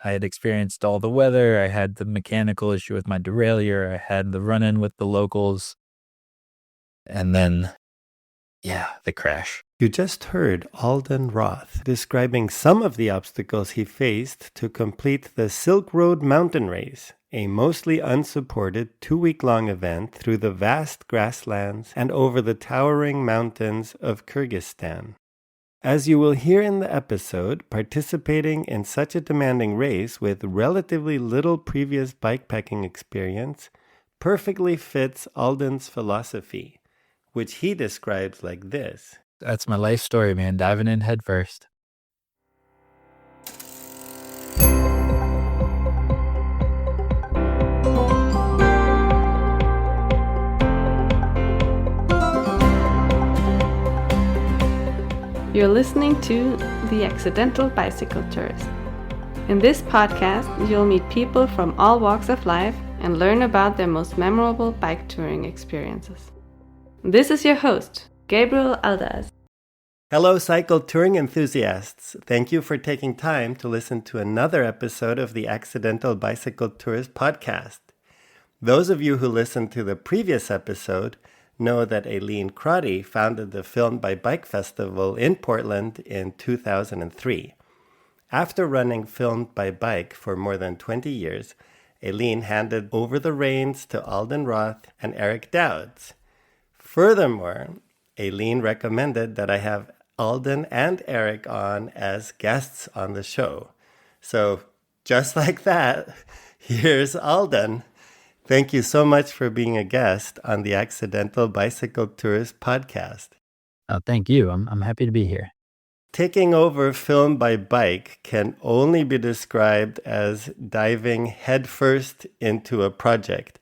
I had experienced all the weather. I had the mechanical issue with my derailleur. I had the run-in with the locals. And then, the crash. You just heard Alden Roth describing some of the obstacles he faced to complete the Silk Road Mountain Race, a mostly unsupported 2-week-long event through the vast grasslands and over the towering mountains of Kyrgyzstan. As you will hear in the episode, participating in such a demanding race with relatively little previous bikepacking experience perfectly fits Alden's philosophy, which he describes like this. That's my life story, man, diving in headfirst. You're listening to The Accidental Bicycle Tourist. In this podcast, you'll meet people from all walks of life and learn about their most memorable bike touring experiences. This is your host, Gabriel Aldaz. Hello, cycle touring enthusiasts. Thank you for taking time to listen to another episode of the Accidental Bicycle Tourist podcast. Those of you who listened to the previous episode know that Aileen Crotty founded the Film by Bike Festival in Portland in 2003. After running Film by Bike for more than 20 years, Aileen handed over the reins to Alden Roth and Eric Dowds. Furthermore, Aileen recommended that I have Alden and Eric on as guests on the show. So just like that, here's Alden. Thank you so much for being a guest on the Accidental Bicycle Tourist podcast. Oh, thank you. I'm happy to be here. Taking over Film by Bike can only be described as diving headfirst into a project.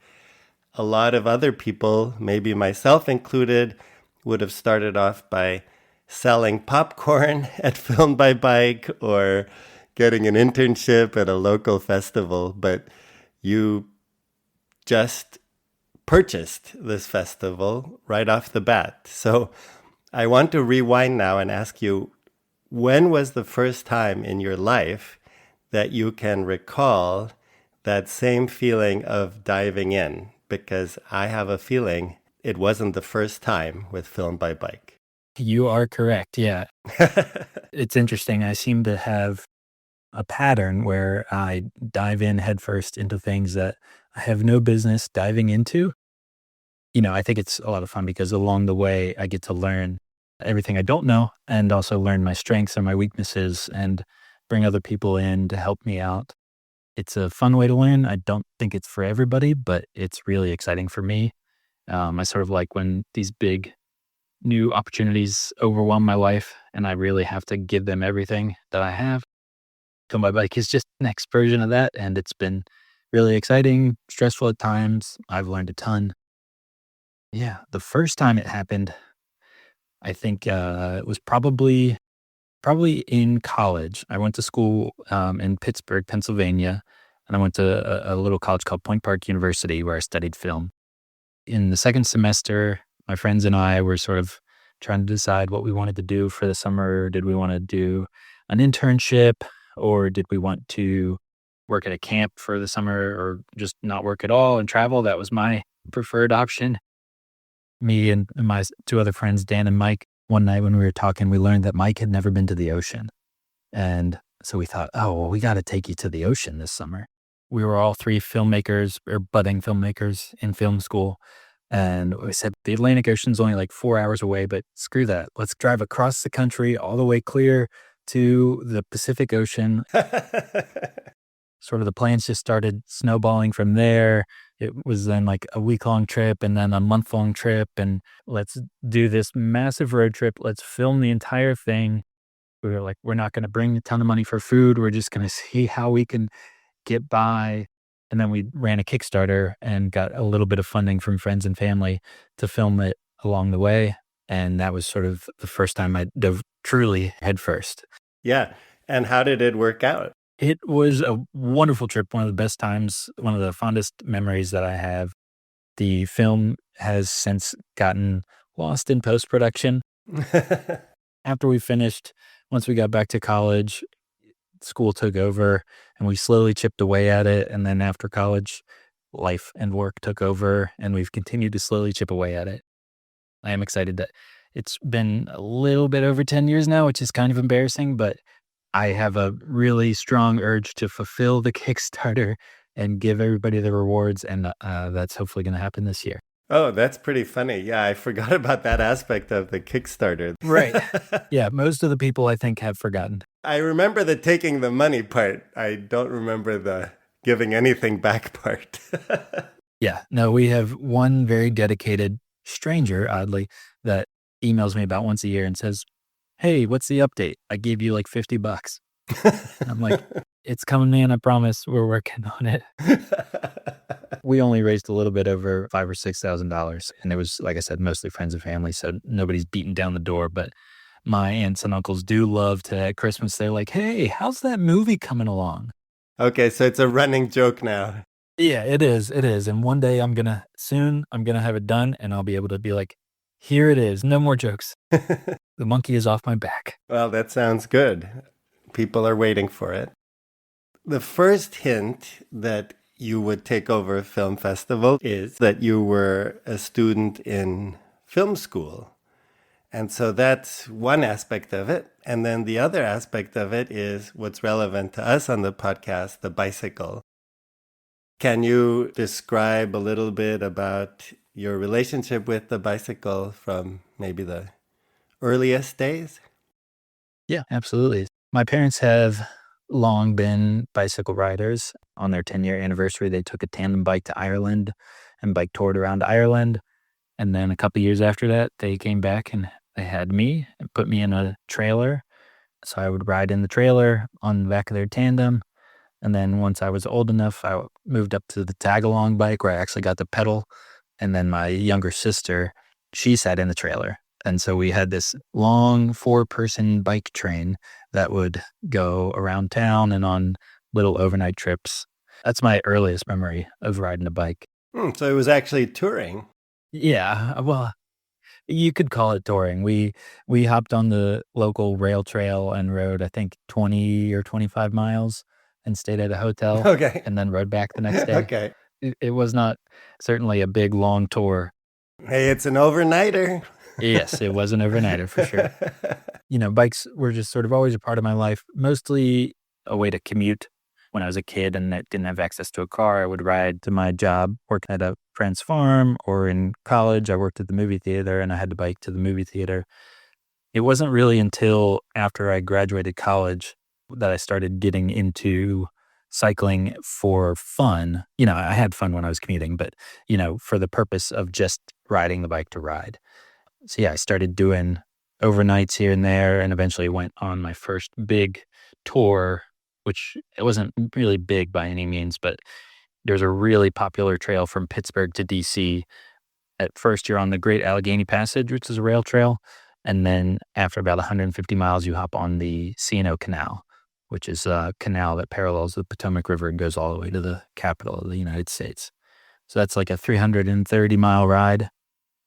A lot of other people, maybe myself included, would have started off by selling popcorn at Film by Bike or getting an internship at a local festival, but you just purchased this festival right off the bat. So I want to rewind now and ask you, when was the first time in your life that you can recall that same feeling of diving in? Because I have a feeling it wasn't the first time with Film by Bike. You are correct, yeah. It's interesting. I seem to have a pattern where I dive in headfirst into things that I have no business diving into. I think it's a lot of fun because along the way, I get to learn everything I don't know and also learn my strengths and my weaknesses and bring other people in to help me out. It's a fun way to learn. I don't think it's for everybody, but it's really exciting for me. I sort of like when these big new opportunities overwhelm my life and I really have to give them everything that I have. Film by Bike is just the next version of that, and it's been really exciting, stressful at times. I've learned a ton. Yeah, the first time it happened, I think it was probably in college. I went to school in Pittsburgh, Pennsylvania, and I went to a little college called Point Park University where I studied film. In the second semester, my friends and I were sort of trying to decide what we wanted to do for the summer. Did we want to do an internship, or did we want to work at a camp for the summer, or just not work at all and travel? That was my preferred option. Me and my two other friends, Dan and Mike, one night when we were talking, we learned that Mike had never been to the ocean. And so we thought, we got to take you to the ocean this summer. We were all three filmmakers or budding filmmakers in film school. And we said, the Atlantic Ocean's only like 4 hours away, but screw that. Let's drive across the country all the way clear to the Pacific Ocean. Sort of the plans just started snowballing from there. It was then like a week-long trip and then a month-long trip. And let's do this massive road trip. Let's film the entire thing. We were like, we're not going to bring a ton of money for food. We're just going to see how we can get by. And then we ran a Kickstarter and got a little bit of funding from friends and family to film it along the way. And that was sort of the first time I dove truly headfirst. Yeah. And how did it work out? It was a wonderful trip, one of the best times, one of the fondest memories that I have. The film has since gotten lost in post-production. After we finished, once we got back to college, school took over and we slowly chipped away at it. And then after college, life and work took over and we've continued to slowly chip away at it. I am excited that it's been a little bit over 10 years now, which is kind of embarrassing, but I have a really strong urge to fulfill the Kickstarter and give everybody the rewards. And that's hopefully going to happen this year. Oh, that's pretty funny. Yeah, I forgot about that aspect of the Kickstarter. Right. Yeah, most of the people I think have forgotten. I remember the taking the money part. I don't remember the giving anything back part. Yeah, no, we have one very dedicated stranger, oddly, that emails me about once a year and says, "Hey, what's the update? I gave you like $50." And I'm like, "It's coming, man. I promise. We're working on it." We only raised a little bit over $5,000 or $6,000, and it was, like I said, mostly friends and family, so nobody's beating down the door. But my aunts and uncles do love to, at Christmas, they're like, "Hey, how's that movie coming along?" Okay, so it's a running joke now. Yeah, it is. It is. And one day I'm going to have it done and I'll be able to be like, "Here it is. No more jokes. The monkey is off my back." Well, that sounds good. People are waiting for it. The first hint that you would take over a film festival is that you were a student in film school. And so that's one aspect of it. And then the other aspect of it is what's relevant to us on the podcast, the bicycle. Can you describe a little bit about your relationship with the bicycle from maybe the earliest days? Yeah, absolutely. My parents have long been bicycle riders. On their 10-year anniversary, they took a tandem bike to Ireland and bike toured around Ireland. And then a couple of years after that, they came back and they had me and put me in a trailer. So I would ride in the trailer on the back of their tandem. And then once I was old enough, I moved up to the tag-along bike where I actually got to pedal. And then my younger sister, she sat in the trailer. And so we had this long 4-person bike train that would go around town and on little overnight trips. That's my earliest memory of riding a bike. So it was actually touring. Yeah, well, you could call it touring. We hopped on the local rail trail and rode, I think, 20 or 25 miles and stayed at a hotel. Okay. And then rode back the next day. Okay. It was not certainly a big, long tour. Hey, it's an overnighter. Yes, it was an overnighter for sure. Bikes were just sort of always a part of my life, mostly a way to commute. When I was a kid and didn't have access to a car, I would ride to my job, working at a friend's farm, or in college, I worked at the movie theater and I had to bike to the movie theater. It wasn't really until after I graduated college that I started getting into cycling for fun. I had fun when I was commuting, but, for the purpose of just riding the bike to ride. So yeah, I started doing overnights here and there and eventually went on my first big tour, which it wasn't really big by any means, but there's a really popular trail from Pittsburgh to DC. At first, you're on the Great Allegheny Passage, which is a rail trail. And then after about 150 miles, you hop on the C&O Canal, which is a canal that parallels the Potomac River and goes all the way to the capital of the United States. So that's like a 330-mile ride.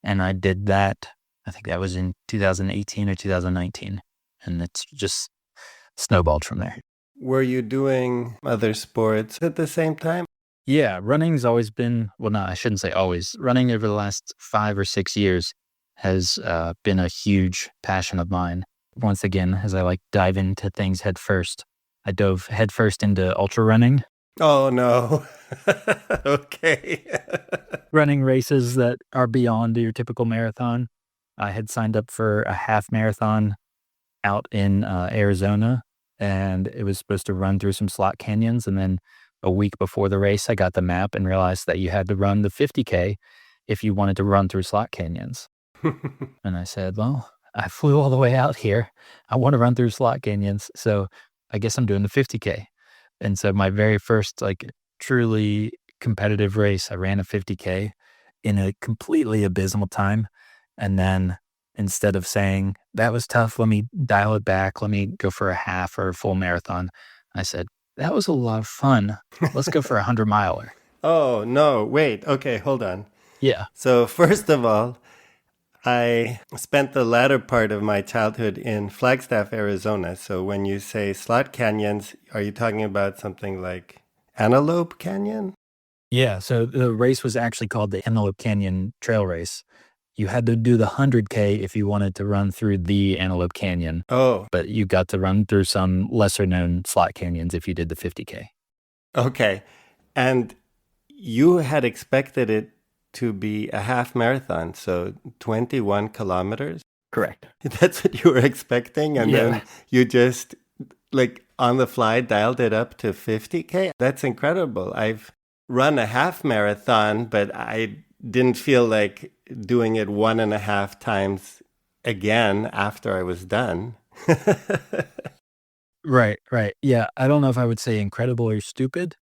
And I did that, I think that was in 2018 or 2019. And it's just snowballed from there. Were you doing other sports at the same time? Yeah, running's always been, well, no, I shouldn't say always. Running over the last 5 or 6 years has been a huge passion of mine. Once again, as I dive into things head first, I dove headfirst into ultra running. Oh, no. Okay. Running races that are beyond your typical marathon. I had signed up for a half marathon out in Arizona, and it was supposed to run through some slot canyons. And then a week before the race, I got the map and realized that you had to run the 50K if you wanted to run through slot canyons. And I said, well, I flew all the way out here. I want to run through slot canyons. So I guess I'm doing the 50K. And so my very first truly competitive race, I ran a 50K in a completely abysmal time. And then instead of saying, that was tough, let me dial it back, let me go for a half or a full marathon, I said, that was a lot of fun. Let's go for a 100-miler. Oh, no, wait. Okay, hold on. Yeah. So first of all, I spent the latter part of my childhood in Flagstaff, Arizona. So when you say slot canyons, are you talking about something like Antelope Canyon? Yeah, so the race was actually called the Antelope Canyon Trail Race. You had to do the 100K if you wanted to run through the Antelope Canyon, Oh, but you got to run through some lesser known slot canyons if you did the 50K. okay. And you had expected it to be a half marathon, so 21 kilometers. Correct. That's what you were expecting. And Yeah. then you just, like, on the fly dialed it up to 50K. That's incredible. I've run a half marathon, but I didn't feel like doing it 1.5 times again after I was done. Right. Yeah, I don't know if I would say incredible or stupid.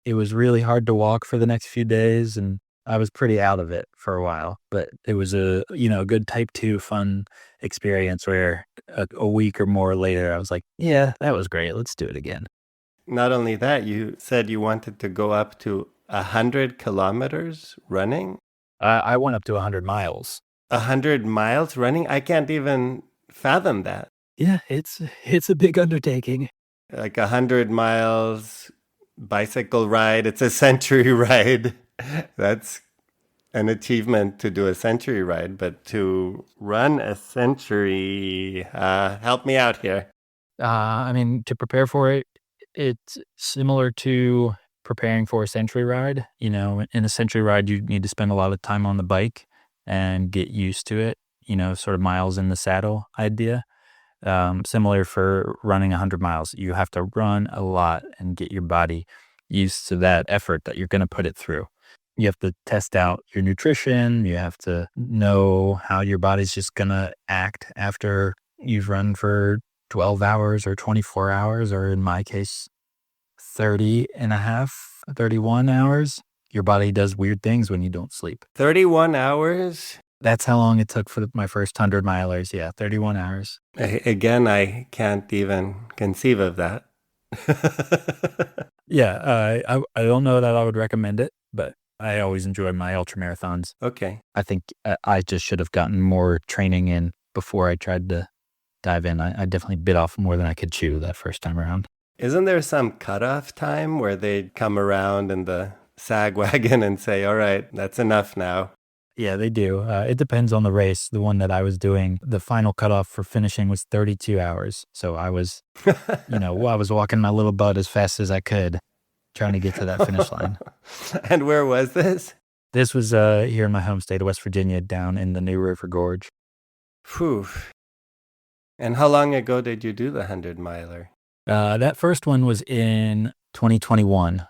It was really hard to walk for the next few days, and I was pretty out of it for a while. But it was a good type 2 fun experience where a week or more later, I was like, yeah, that was great. Let's do it again. Not only that, you said you wanted to go up to 100 kilometers running. I went up to 100 miles. 100 miles running? I can't even fathom that. Yeah, it's a big undertaking. Like 100 miles bicycle ride. It's a century ride. That's an achievement to do a century ride, but to run a century, help me out here. I mean, to prepare for it, it's similar to preparing for a century ride. In a century ride, you need to spend a lot of time on the bike and get used to it, sort of miles in the saddle idea. Similar for running 100 miles. You have to run a lot and get your body used to that effort that you're going to put it through. You have to test out your nutrition. You have to know how your body's just going to act after you've run for 12 hours or 24 hours, or in my case, 31 hours. Your body does weird things when you don't sleep. 31 hours? That's how long it took for my first 100 milers. Yeah, 31 hours. Again, I can't even conceive of that. Yeah, I don't know that I would recommend it, but I always enjoy my ultra marathons. Okay. I think I just should have gotten more training in before I tried to dive in. I definitely bit off more than I could chew that first time around. Isn't there some cutoff time where they'd come around in the sag wagon and say, all right, that's enough now? Yeah, they do. It depends on the race. The one that I was doing, the final cutoff for finishing was 32 hours. So I was, I was walking my little butt as fast as I could, trying to get to that finish line. And where was this? This was here in my home state of West Virginia, down in the New River Gorge. Phew. And how long ago did you do the 100 miler? That first one was in 2021,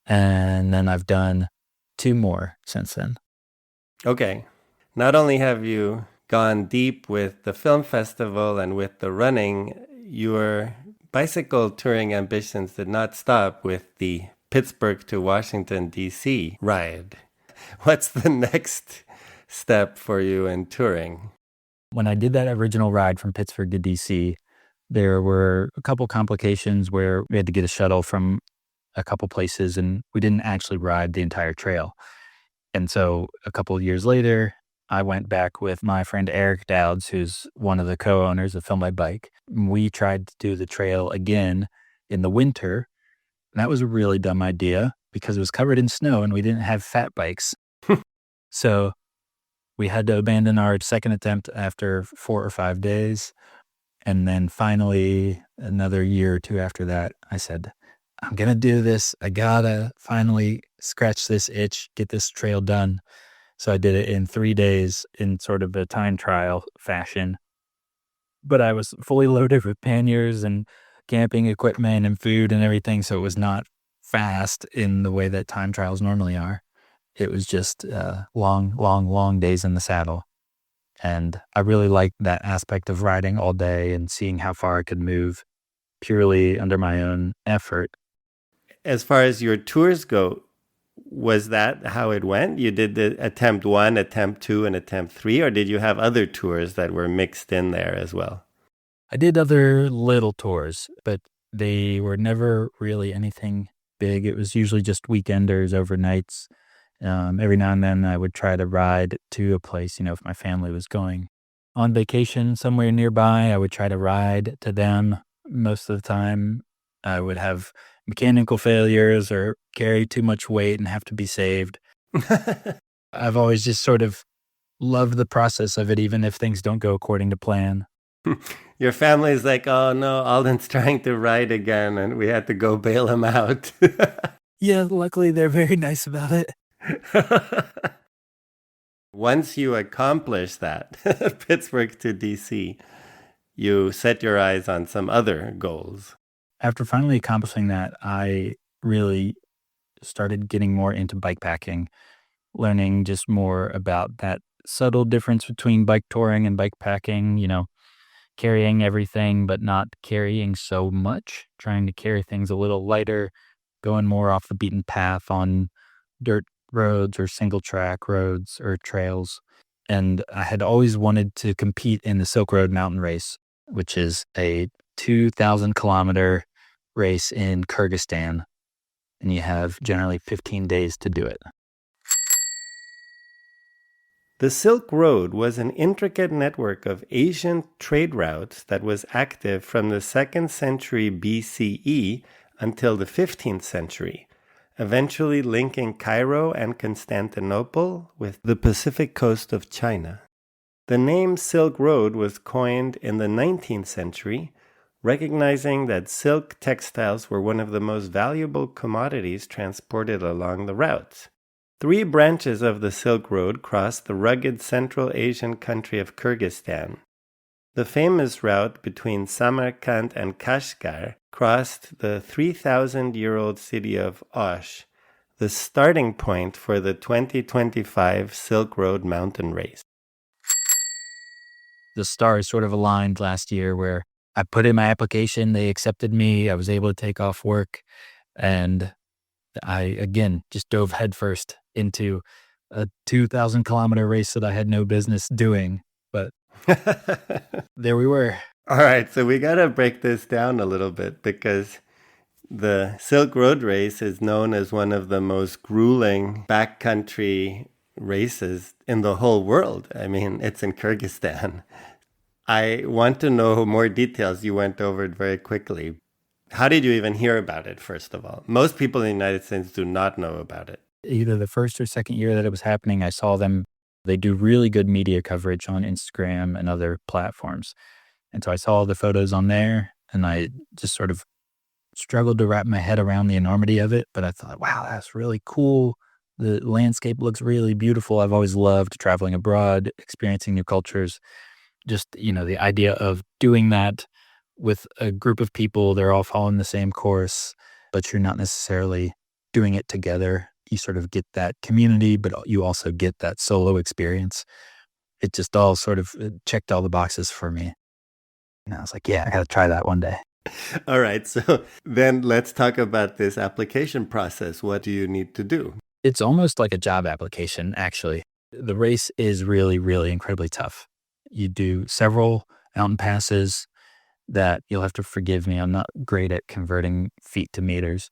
and then I've done 2 more since then. Okay. Not only have you gone deep with the film festival and with the running, your bicycle touring ambitions did not stop with the Pittsburgh to Washington, D.C. ride. What's the next step for you in touring? When I did that original ride from Pittsburgh to D.C., there were a couple complications where we had to get a shuttle from a couple places, and we didn't actually ride the entire trail. And so a couple of years later, I went back with my friend Eric Dowds, who's one of the co-owners of Film by Bike. We tried to do the trail again in the winter. And that was a really dumb idea because it was covered in snow and we didn't have fat bikes. So we had to abandon our second attempt after 4 or 5 days. And then finally, another year or 2 after that, I said, I'm going to do this. I gotta finally scratch this itch, get this trail done. So I did it in 3 days in sort of a time trial fashion. But I was fully loaded with panniers and camping equipment and food and everything. So it was not fast in the way that time trials normally are. It was just long days in the saddle. And I really liked that aspect of riding all day and seeing how far I could move purely under my own effort. As far as your tours go, was that how it went? You did the attempt 1, attempt 2, and attempt 3, or did you have other tours that were mixed in there as well? I did other little tours, but they were never really anything big. It was usually just weekenders, overnights, Every now and then I would try to ride to a place, if my family was going on vacation somewhere nearby, I would try to ride to them. Most of the time, I would have mechanical failures or carry too much weight and have to be saved. I've always just sort of loved the process of it, even if things don't go according to plan. Your family's like, oh no, Alden's trying to ride again, and we had to go bail him out. Yeah, luckily they're very nice about it. Once you accomplish that, Pittsburgh to DC, you set your eyes on some other goals. After finally accomplishing that, I really started getting more into bikepacking, learning just more about that subtle difference between bike touring and bikepacking, carrying everything, but not carrying so much, trying to carry things a little lighter, going more off the beaten path on dirt roads or single track roads or trails. And I had always wanted to compete in the Silk Road Mountain Race, which is a 2,000 kilometer race in Kyrgyzstan. And you have generally 15 days to do it. The Silk Road was an intricate network of Asian trade routes that was active from the 2nd century BCE until the 15th century, eventually linking Cairo and Constantinople with the Pacific coast of China. The name Silk Road was coined in the 19th century, recognizing that silk textiles were one of the most valuable commodities transported along the route. 3 branches of the Silk Road crossed the rugged Central Asian country of Kyrgyzstan. The famous route between Samarkand and Kashgar crossed the 3,000-year-old city of Osh, the starting point for the 2025 Silk Road Mountain Race. The stars sort of aligned last year where I put in my application, they accepted me, I was able to take off work, and I, again, just dove headfirst into a 2,000 kilometer race that I had no business doing. But there we were. All right, so we got to break this down a little bit because the Silk Road Race is known as one of the most grueling backcountry races in the whole world. I mean, it's in Kyrgyzstan. I want to know more details. You went over it very quickly. How did you even hear about it, first of all? Most people in the United States do not know about it. Either the first or second year that it was happening, I saw them. They do really good media coverage on Instagram and other platforms. And so I saw the photos on there, and I just sort of struggled to wrap my head around the enormity of it. But I thought, wow, that's really cool. The landscape looks really beautiful. I've always loved traveling abroad, experiencing new cultures. Just, the idea of doing that with a group of people, they're all following the same course, but you're not necessarily doing it together. You sort of get that community, but you also get that solo experience. It just all sort of checked all the boxes for me. And I was like, yeah, I got to try that one day. All right. So then let's talk about this application process. What do you need to do? It's almost like a job application, actually. The race is really, really incredibly tough. You do several mountain passes that you'll have to forgive me. I'm not great at converting feet to meters,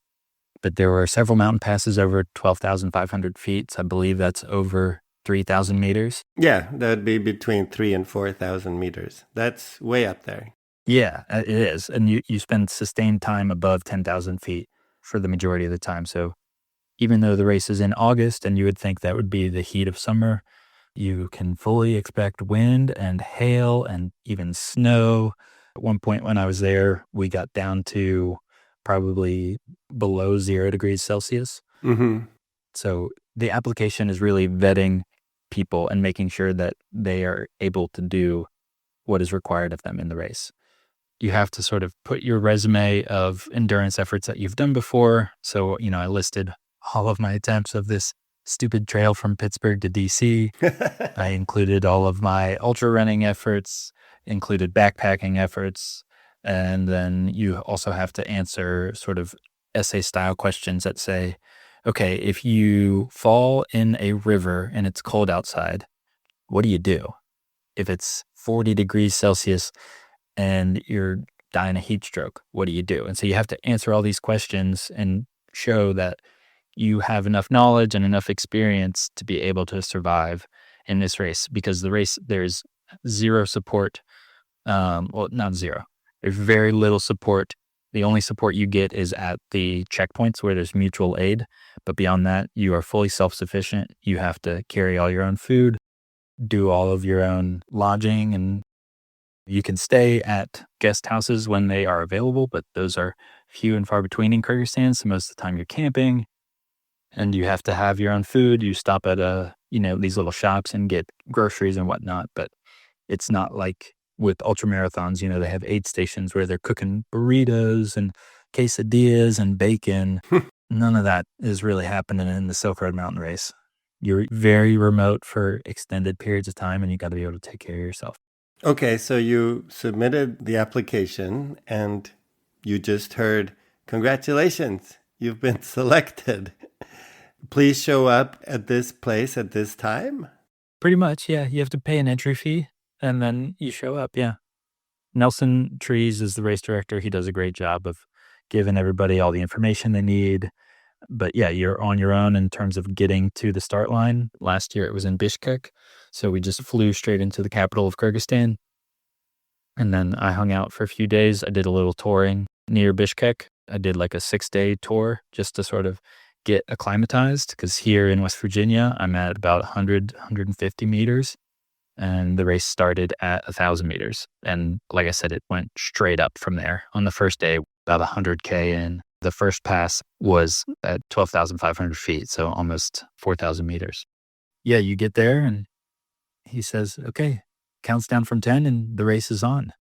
but there were several mountain passes over 12,500 feet. So I believe that's over 3,000 meters. Yeah, that would be between 3,000 and 4,000 meters. That's way up there. Yeah, it is. And you spend sustained time above 10,000 feet for the majority of the time. So even though the race is in August and you would think that would be the heat of summer, you can fully expect wind and hail and even snow. At one point when I was there, we got down to probably below 0 degrees Celsius. Mm-hmm. So the application is really vetting people and making sure that they are able to do what is required of them in the race. You have to sort of put your resume of endurance efforts that you've done before. So, I listed all of my attempts of this stupid trail from Pittsburgh to DC. I included all of my ultra running efforts, included backpacking efforts, and then you also have to answer sort of essay style questions that say, okay, if you fall in a river and it's cold outside, what do you do? If it's 40 degrees Celsius and you're dying of heat stroke, what do you do? And so you have to answer all these questions and show that you have enough knowledge and enough experience to be able to survive in this race, because the race, there's zero support. Well, not zero. There's very little support. The only support you get is at the checkpoints where there's mutual aid. But beyond that, you are fully self-sufficient. You have to carry all your own food, do all of your own lodging, and you can stay at guest houses when they are available, but those are few and far between in Kyrgyzstan. So most of the time you're camping and you have to have your own food. You stop at these little shops and get groceries and whatnot. But it's not like with ultra marathons, they have aid stations where they're cooking burritos and quesadillas and bacon. None of that is really happening in the Silk Road mountain race. You're very remote for extended periods of time, and you got to be able to take care of yourself. Okay, so you submitted the application and you just heard, congratulations, you've been selected. Please show up at this place at this time? Pretty much, yeah. You have to pay an entry fee and then you show up, yeah. Nelson Trees is the race director. He does a great job of giving everybody all the information they need. But yeah, you're on your own in terms of getting to the start line. Last year it was in Bishkek. So we just flew straight into the capital of Kyrgyzstan. And then I hung out for a few days. I did a little touring near Bishkek. I did like a 6-day tour just to sort of get acclimatized, because here in West Virginia, I'm at about 150 meters. And the race started at 1,000 meters. And like I said, it went straight up from there. On the first day, about 100K in. The first pass was at 12,500 feet, so almost 4,000 meters. Yeah, you get there and he says, okay, counts down from 10 and the race is on.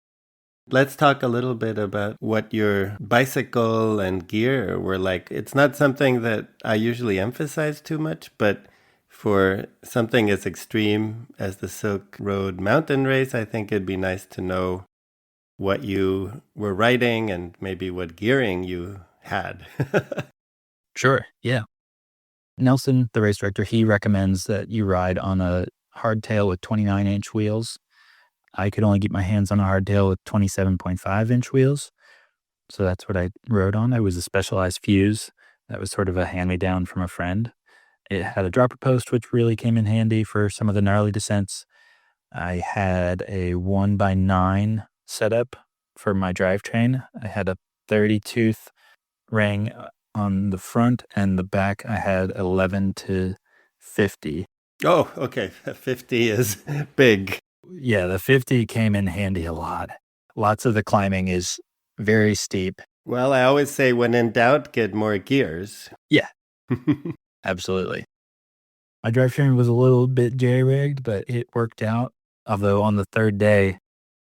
Let's talk a little bit about what your bicycle and gear were like. It's not something that I usually emphasize too much, but for something as extreme as the Silk Road mountain race, I think it'd be nice to know what you were riding and maybe what gearing you had. Sure, yeah. Nelson, the race director, he recommends that you ride on a hardtail with 29-inch wheels. I could only get my hands on a hardtail with 27.5-inch wheels. So that's what I rode on. It was a specialized fuse that was sort of a hand-me-down from a friend. It had a dropper post, which really came in handy for some of the gnarly descents. I had a 1x9 setup for my drivetrain. I had a 30-tooth ring on the front, and the back I had 11 to 50. Oh, okay. 50 is big. Yeah, the 50 came in handy a lot. Lots of the climbing is very steep. Well, I always say when in doubt, get more gears. Yeah, absolutely. My drivetrain was a little bit jerry-rigged, but it worked out. Although on the third day,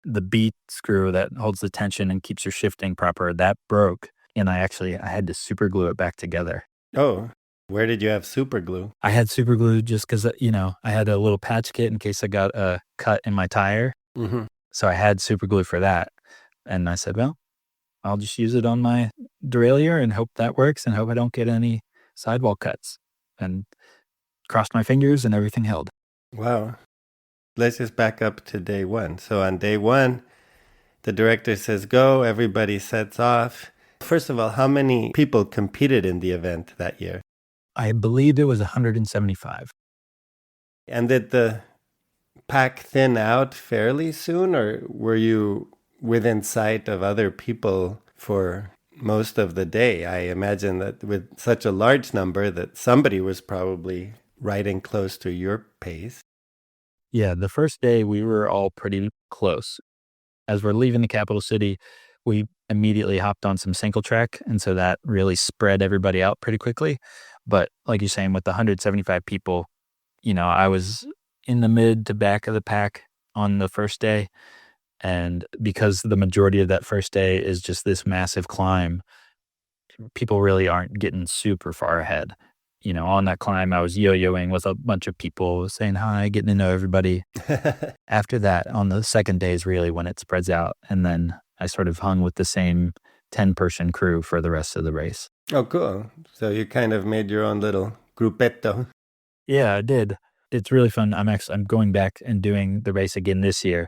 the bead screw that holds the tension and keeps your shifting proper, that broke. And I had to super glue it back together. Oh, where did you have super glue? I had super glue just because, I had a little patch kit in case I got a cut in my tire. Mm-hmm. So I had super glue for that. And I said, well, I'll just use it on my derailleur and hope that works and hope I don't get any sidewall cuts. And crossed my fingers and everything held. Wow. Let's just back up to day one. So on day one, the director says go, everybody sets off. First of all, how many people competed in the event that year? I believe it was 175. And did the pack thin out fairly soon, or were you within sight of other people for most of the day? I imagine that with such a large number that somebody was probably riding close to your pace. Yeah, the first day we were all pretty close. As we're leaving the capital city, we immediately hopped on some single track, and so that really spread everybody out pretty quickly. But like you're saying, with the 175 people, I was in the mid to back of the pack on the first day. And because the majority of that first day is just this massive climb, people really aren't getting super far ahead. On that climb, I was yo-yoing with a bunch of people, saying hi, getting to know everybody. After that, on the second day is really when it spreads out. And then I sort of hung with the same 10-person crew for the rest of the race. Oh, cool. So you kind of made your own little gruppetto. Yeah, I did. It's really fun. I'm going back and doing the race again this year.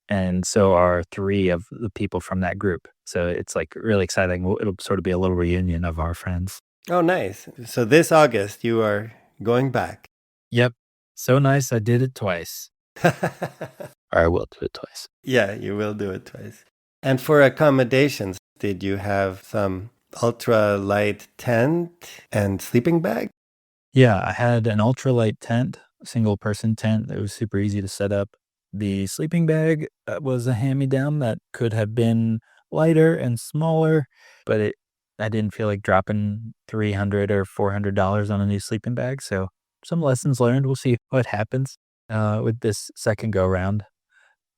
And so are 3 of the people from that group. So it's like really exciting. It'll sort of be a little reunion of our friends. Oh, nice. So this August, you are going back. Yep. So nice I did it twice. Or I will do it twice. Yeah, you will do it twice. And for accommodations, did you have some ultra light tent and sleeping bag? Yeah, I had an ultralight tent, a single person tent that was super easy to set up. The sleeping bag was a hand-me-down that could have been lighter and smaller, but I didn't feel like dropping $300 or $400 on a new sleeping bag. So some lessons learned. We'll see what happens with this second go round.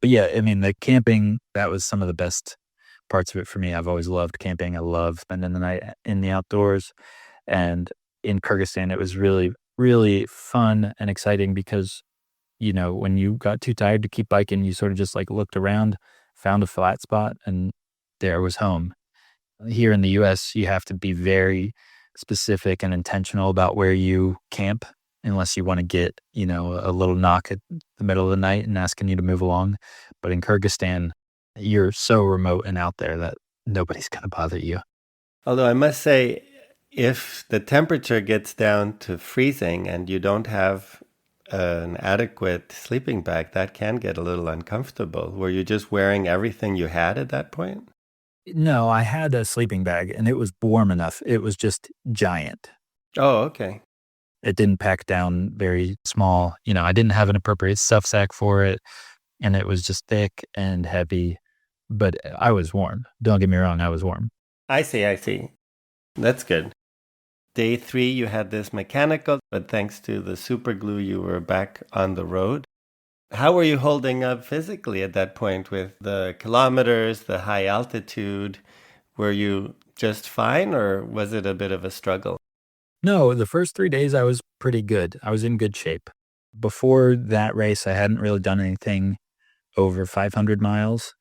But yeah, I mean, the camping, that was some of the best parts of it for me. I've always loved camping. I love spending the night in the outdoors. And in Kyrgyzstan, it was really, really fun and exciting because, when you got too tired to keep biking, you sort of just like looked around, found a flat spot, and there was home. Here in the US, you have to be very specific and intentional about where you camp unless you want to get, a little knock at the middle of the night and asking you to move along. But in Kyrgyzstan, you're so remote and out there that nobody's going to bother you. Although I must say, if the temperature gets down to freezing and you don't have an adequate sleeping bag, that can get a little uncomfortable. Were you just wearing everything you had at that point? No, I had a sleeping bag and it was warm enough. It was just giant. Oh, okay. It didn't pack down very small. I didn't have an appropriate stuff sack for it, and it was just thick and heavy, but I was warm. Don't get me wrong, I was warm. I see. That's good. Day 3, you had this mechanical, but thanks to the super glue, you were back on the road. How were you holding up physically at that point with the kilometers, the high altitude? Were you just fine, or was it a bit of a struggle? No, the first 3 days I was pretty good. I was in good shape. Before that race, I hadn't really done anything over 500 miles,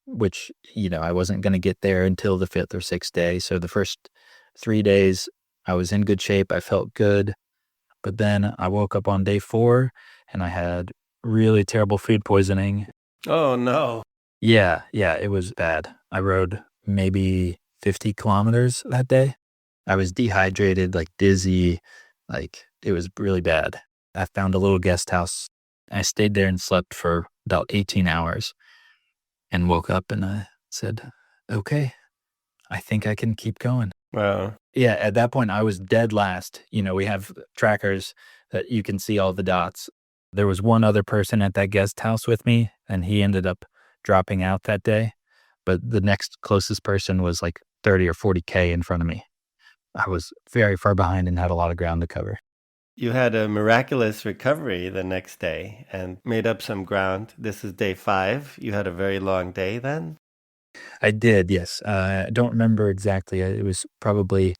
which, I wasn't going to get there until the 5th or 6th day. So the first 3 days, I was in good shape. I felt good. But then I woke up on day 4 and I had really terrible food poisoning. Oh, no. Yeah, it was bad. I rode maybe 50 kilometers that day. I was dehydrated, like dizzy, like it was really bad. I found a little guest house. I stayed there and slept for about 18 hours and woke up and I said, okay, I think I can keep going. Wow. Yeah, at that point I was dead last. We have trackers that you can see all the dots. There was one other person at that guest house with me and he ended up dropping out that day. But the next closest person was like 30 or 40K in front of me. I was very far behind and had a lot of ground to cover. You had a miraculous recovery the next day and made up some ground. This is day 5. You had a very long day then? I did, yes. I don't remember exactly. It was probably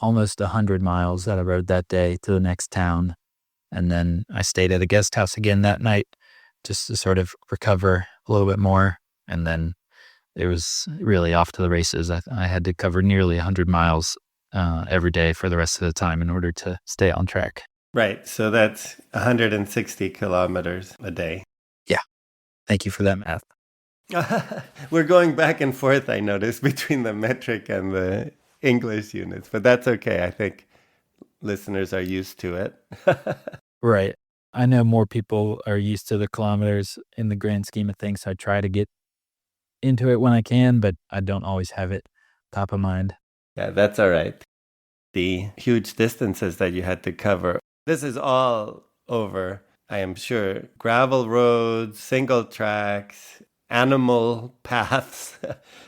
almost 100 miles that I rode that day to the next town. And then I stayed at a guest house again that night just to sort of recover a little bit more. And then it was really off to the races. I had to cover nearly 100 miles every day for the rest of the time in order to stay on track. Right. So that's 160 kilometers a day. Yeah. Thank you for that math. We're going back and forth, I noticed, between the metric and the English units, but that's okay. I think listeners are used to it. Right. I know more people are used to the kilometers in the grand scheme of things. So I try to get into it when I can, but I don't always have it top of mind. Yeah, that's all right. The huge distances that you had to cover. This is all over, I am sure, gravel roads, single tracks, animal paths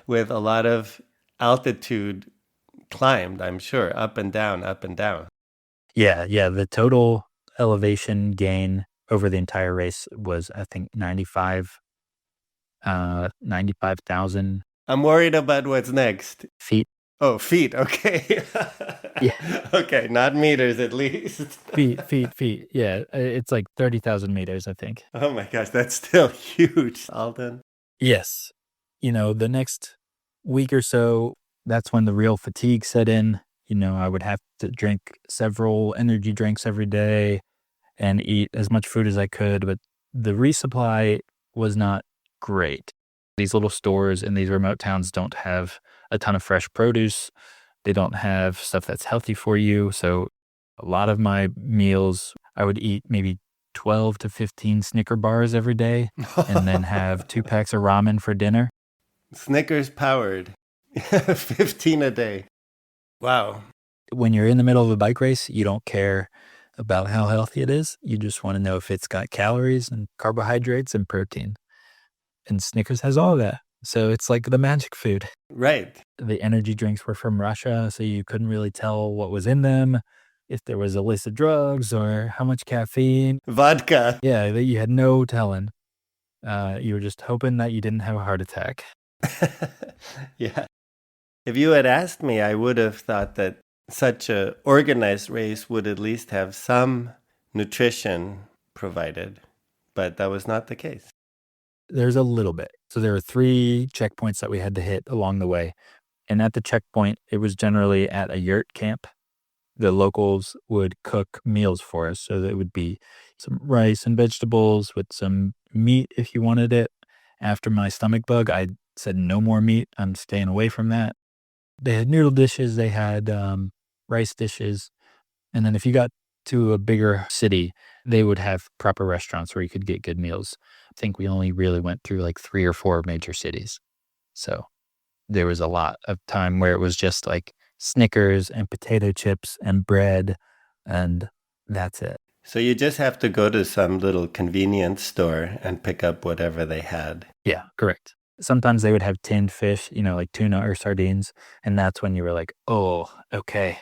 with a lot of altitude climbed, I'm sure, up and down, up and down. Yeah. The total elevation gain over the entire race was, I think, 95,000 I'm worried about what's next. feet. Oh, feet. Okay. Yeah. Okay, not meters at least. Feet. Yeah. It's like 30,000 meters, I think. Oh my gosh, that's still huge, Alden. Yes. The next week or so, that's when the real fatigue set in. I would have to drink several energy drinks every day and eat as much food as I could, but the resupply was not great. These little stores in these remote towns don't have a ton of fresh produce. They don't have stuff that's healthy for you. So a lot of my meals, I would eat maybe 12 to 15 Snicker bars every day and then have 2 packs of ramen for dinner. Snickers powered. 15 a day. Wow. When you're in the middle of a bike race, you don't care about how healthy it is. You just want to know if it's got calories and carbohydrates and protein. And Snickers has all that. So it's like the magic food. Right. The energy drinks were from Russia, so you couldn't really tell what was in them, if there was illicit drugs or how much caffeine. Vodka. Yeah, you had no telling. You were just hoping that you didn't have a heart attack. Yeah. If you had asked me, I would have thought that such a organized race would at least have some nutrition provided, but that was not the case. There's a little bit. So there were 3 checkpoints that we had to hit along the way. And at the checkpoint, it was generally at a yurt camp. The locals would cook meals for us. So it would be some rice and vegetables with some meat if you wanted it. After my stomach bug, I said no more meat. I'm staying away from that. They had noodle dishes. They had rice dishes. And then if you got to a bigger city, they would have proper restaurants where you could get good meals. I think we only really went through like 3 or 4 major cities. So there was a lot of time where it was just like Snickers and potato chips and bread, and that's it. So you just have to go to some little convenience store and pick up whatever they had. Yeah, correct. Sometimes they would have tinned fish, like tuna or sardines, and that's when you were like, oh, okay,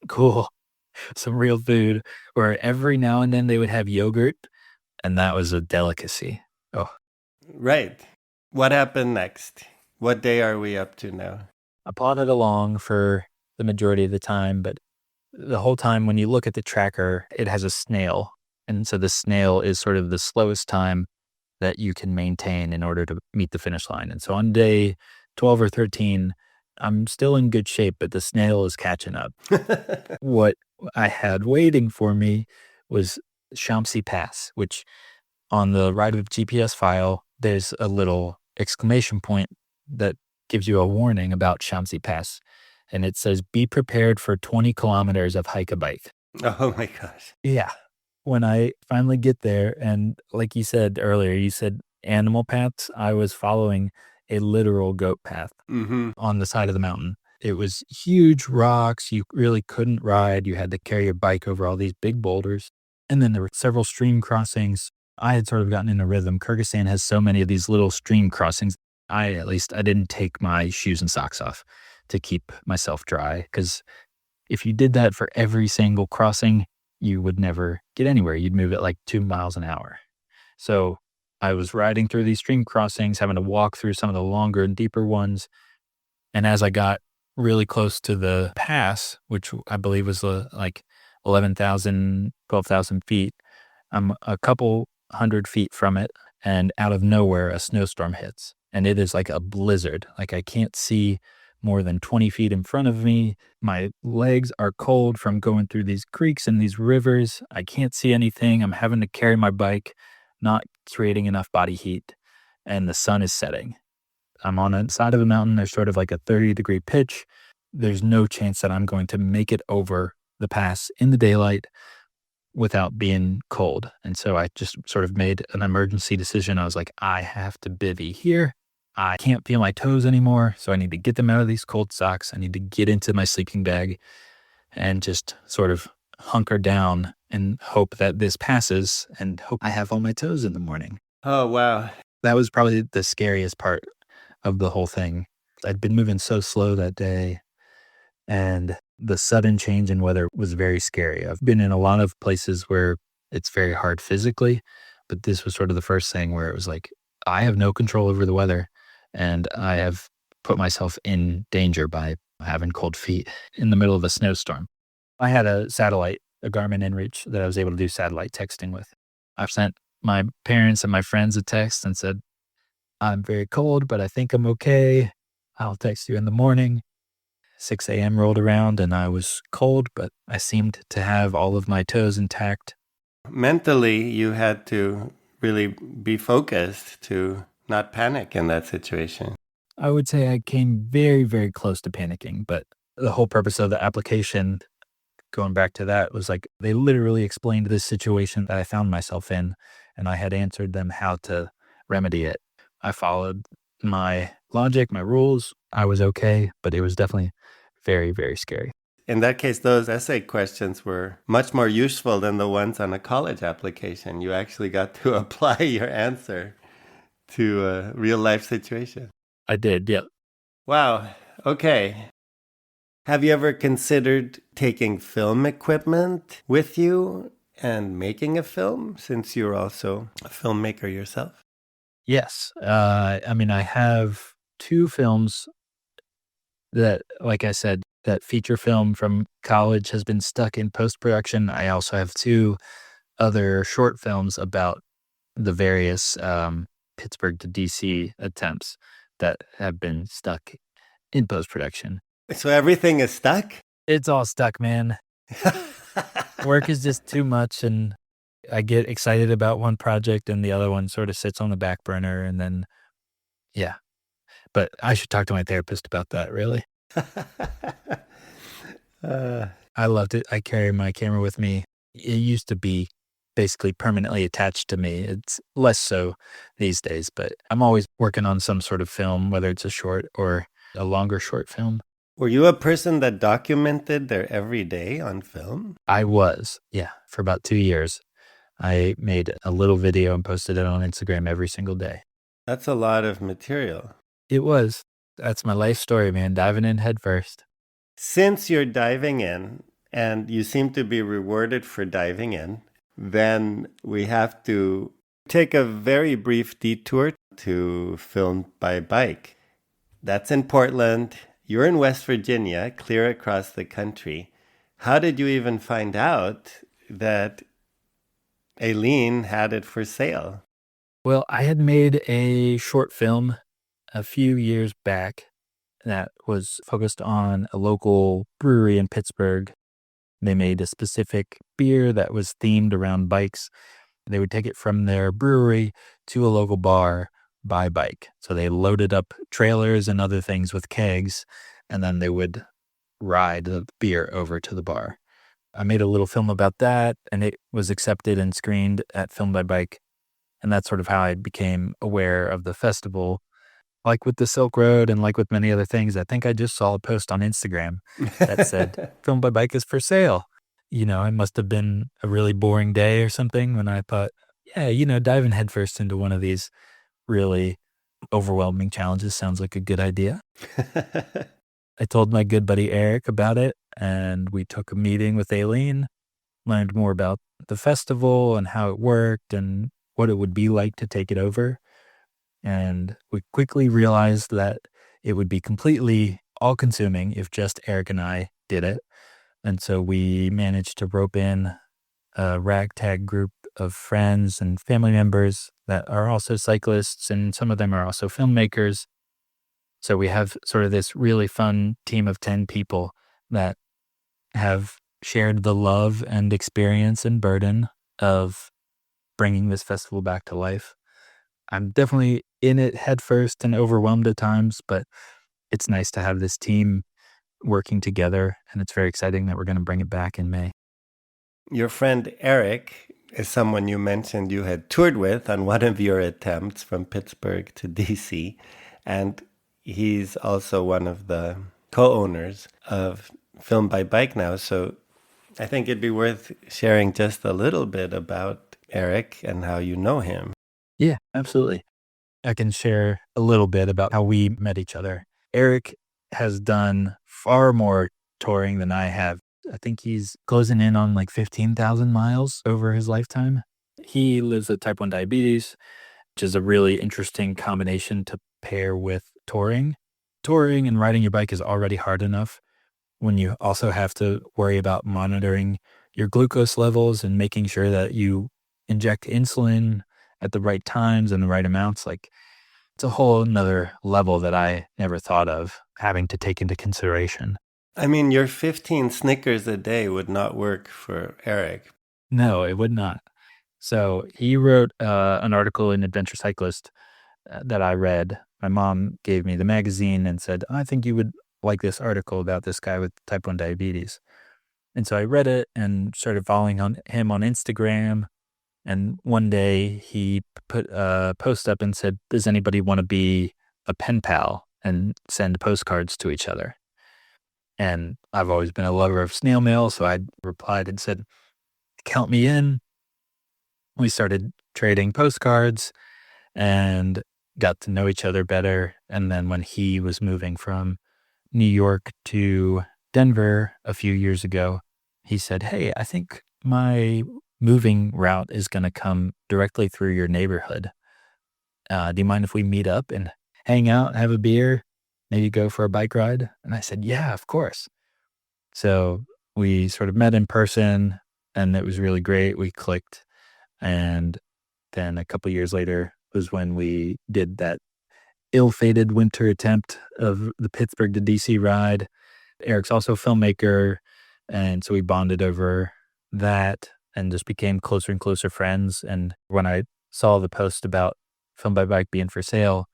cool, some real food. Or every now and then they would have yogurt, and that was a delicacy. Oh. Right. What happened next? What day are we up to now? I plodded along for the majority of the time, but the whole time when you look at the tracker, it has a snail. And so the snail is sort of the slowest time that you can maintain in order to meet the finish line. And so on day 12 or 13, I'm still in good shape, but the snail is catching up. What I had waiting for me was Shamsi Pass, which on the right of GPS file, there's a little exclamation point that gives you a warning about Shamsi Pass. And it says, be prepared for 20 kilometers of hike-a-bike. Oh my gosh. Yeah. When I finally get there, and like you said earlier, you said animal paths, I was following a literal goat path on the side of the mountain. It was huge rocks. You really couldn't ride. You had to carry your bike over all these big boulders. And then there were several stream crossings. I had sort of gotten in a rhythm. Kyrgyzstan has so many of these little stream crossings. I didn't take my shoes and socks off to keep myself dry, because if you did that for every single crossing, you would never get anywhere. You'd move at like 2 miles an hour. So I was riding through these stream crossings, having to walk through some of the longer and deeper ones. And as I got really close to the pass, which I believe was like 11,000, 12,000 feet, I'm a couple hundred feet from it, and out of nowhere, a snowstorm hits. And it is like a blizzard. Like I can't see more than 20 feet in front of me. My legs are cold from going through these creeks and these rivers. I can't see anything. I'm having to carry my bike, not creating enough body heat. And the sun is setting. I'm on the side of a mountain. There's sort of like a 30-degree pitch. There's no chance that I'm going to make it over the pass in the daylight without being cold. And so I just sort of made an emergency decision. I was like, I have to bivvy here. I can't feel my toes anymore, so I need to get them out of these cold socks. I need to get into my sleeping bag and just sort of hunker down and hope that this passes and hope I have all my toes in the morning. Oh, wow. That was probably the scariest part of the whole thing. I'd been moving so slow that day, and the sudden change in weather was very scary. I've been in a lot of places where it's very hard physically, but this was sort of the first thing where it was like, I have no control over the weather. And I have put myself in danger by having cold feet in the middle of a snowstorm. I had a satellite, a Garmin inReach, that I was able to do satellite texting with. I've sent my parents and my friends a text and said, I'm very cold, but I think I'm okay. I'll text you in the morning. 6 a.m. rolled around and I was cold, but I seemed to have all of my toes intact. Mentally, you had to really be focused to not panic in that situation. I would say I came very, very close to panicking, but the whole purpose of the application, going back to that, was like they literally explained this situation that I found myself in, and I had answered them how to remedy it. I followed my logic, my rules. I was okay, but it was definitely very, very scary. In that case, those essay questions were much more useful than the ones on a college application. You actually got to apply your answer to a real life situation. I did, yeah. Wow. Okay. Have you ever considered taking film equipment with you and making a film, since you're also a filmmaker yourself? Yes. I mean, I have 2 films that, like I said, that feature film from college has been stuck in post-production. I also have 2 other short films about the various Pittsburgh to DC attempts that have been stuck in post-production. So everything is stuck? It's all stuck, man. Work is just too much, and I get excited about one project and the other one sort of sits on the back burner, and then, yeah. But I should talk to my therapist about that, really. I loved it. I carry my camera with me. It used to be basically permanently attached to me. It's less so these days, but I'm always working on some sort of film, whether it's a short or a longer short film. Were you a person that documented their everyday on film? I was, yeah, for about 2 years. I made a little video and posted it on Instagram every single day. That's a lot of material. It was. That's my life story, man, diving in head first. Since you're diving in, and you seem to be rewarded for diving in, then we have to take a very brief detour to Filmed by Bike. That's in Portland. You're in West Virginia, clear across the country. How did you even find out that Aileen had it for sale? Well, I had made a short film a few years back that was focused on a local brewery in Pittsburgh. They made a specific beer that was themed around bikes. They would take it from their brewery to a local bar by bike. So they loaded up trailers and other things with kegs, and then they would ride the beer over to the bar. I made a little film about that, and it was accepted and screened at Film by Bike. And that's sort of how I became aware of the festival. Like with the Silk Road and like with many other things, I think I just saw a post on Instagram that said, Film by Bike is for sale. You know, it must have been a really boring day or something when I thought, yeah, diving headfirst into one of these really overwhelming challenges sounds like a good idea. I told my good buddy Eric about it, and we took a meeting with Aileen, learned more about the festival and how it worked and what it would be like to take it over. And we quickly realized that it would be completely all-consuming if just Eric and I did it. And so we managed to rope in a ragtag group of friends and family members that are also cyclists, and some of them are also filmmakers. So we have sort of this really fun team of 10 people that have shared the love and experience and burden of bringing this festival back to life. I'm definitely in it head first and overwhelmed at times, but it's nice to have this team working together, and it's very exciting that we're going to bring it back in May. Your friend Eric is someone you mentioned you had toured with on one of your attempts from Pittsburgh to DC, and he's also one of the co-owners of Film by Bike now. So I think it'd be worth sharing just a little bit about Eric and how you know him. Yeah, absolutely. I can share a little bit about how we met each other. Eric has done far more touring than I have. I think he's closing in on like 15,000 miles over his lifetime. He lives with type 1 diabetes, which is a really interesting combination to pair with touring. Touring and riding your bike is already hard enough when you also have to worry about monitoring your glucose levels and making sure that you inject insulin at the right times and the right amounts. Like, it's a whole nother level that I never thought of having to take into consideration. I mean, your 15 Snickers a day would not work for Eric. No, it would not. So he wrote an article in Adventure Cyclist that I read. My mom gave me the magazine and said, I think you would like this article about this guy with type 1 diabetes. And so I read it and started following him on Instagram. And one day he put a post up and said, does anybody want to be a pen pal and send postcards to each other? And I've always been a lover of snail mail, so I replied and said, count me in. We started trading postcards and got to know each other better. And then when he was moving from New York to Denver a few years ago, he said, hey, I think my moving route is going to come directly through your neighborhood. Do you mind if we meet up and hang out, have a beer, maybe go for a bike ride? And I said, yeah, of course. So we sort of met in person and it was really great. We clicked. And then a couple years later was when we did that ill-fated winter attempt of the Pittsburgh to DC ride. Eric's also a filmmaker. And so we bonded over that and just became closer and closer friends. And when I saw the post about Film by Bike being for sale,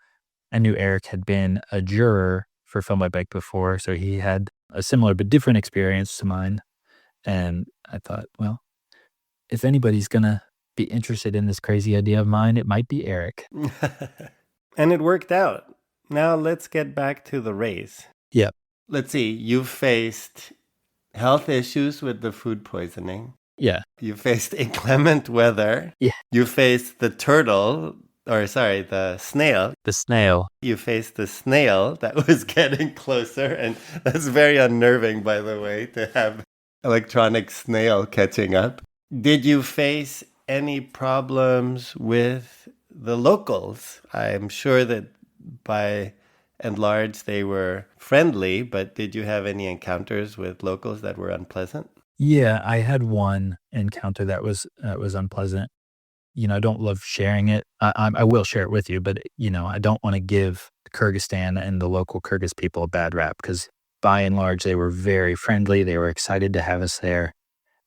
I knew Eric had been a juror for Film by Bike before. So he had a similar but different experience to mine. And I thought, well, if anybody's going to be interested in this crazy idea of mine, it might be Eric. And it worked out. Now let's get back to the race. Yep. Let's see. You faced health issues with the food poisoning. Yeah. You faced inclement weather. Yeah. You faced the snail. The snail. You faced the snail that was getting closer. And that's very unnerving, by the way, to have electronic snail catching up. Did you face any problems with the locals? I'm sure that by and large they were friendly, but did you have any encounters with locals that were unpleasant? Yeah, I had one encounter that was unpleasant. I don't love sharing it. I will share it with you, but I don't want to give Kyrgyzstan and the local Kyrgyz people a bad rap because by and large they were very friendly. They were excited to have us there.